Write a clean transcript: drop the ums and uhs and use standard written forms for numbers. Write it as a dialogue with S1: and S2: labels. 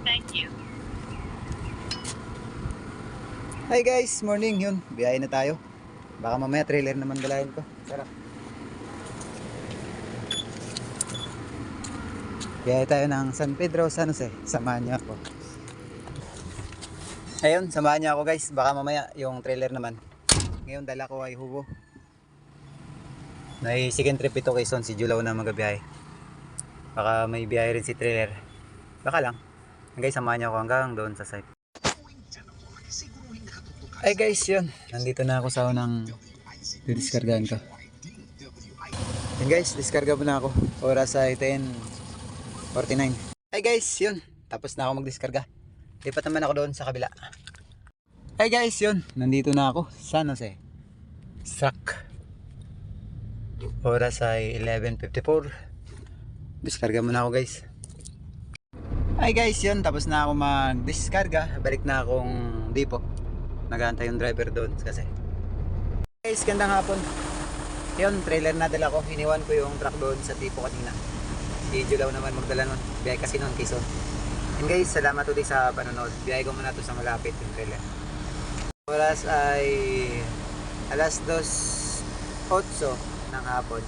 S1: Thank you.
S2: Hi guys, morning yun. Biyahe na tayo. Baka mamaya trailer naman dalayan ko. Sarap. Biyahe tayo ng San Pedro, San Jose. Samahan niyo ako. Ayun, samahan niyo ako guys. Baka mamaya yung trailer naman. Ngayon dala ko ay Hugo. May second trip ito kay Son, si Julaw na magabiyahe. Baka may biyahe rin si trailer. Baka lang. Guys, samahan niyo ako hanggang doon sa site. Ay guys, yun. Nandito na ako sa unang didiskargahan ko. Yun guys, diskarga mo na ako. Oras ay 10:49. Ay guys, yun. Tapos na ako magdiskarga. Lipat naman ako doon sa kabila. Ay guys, yun. Nandito na ako. San Jose. Sak. Oras ay 11:54. Diskarga muna ako guys. Ay guys, yun. Tapos na ako magdiskarga. Balik na akong dipo. Nag-aantay yung driver doon kasi. Guys, gandang hapon. Yun, trailer na dala ko. Iniwan ko yung truck doon sa tipo kanina. Si Julaw naman magdala nun. Biyay kasi nun, Quezon. And guys, salamat ulit sa panonood. Biyay ko muna to sa malapit yung trailer. Oras ay alas 2:08 ng hapon.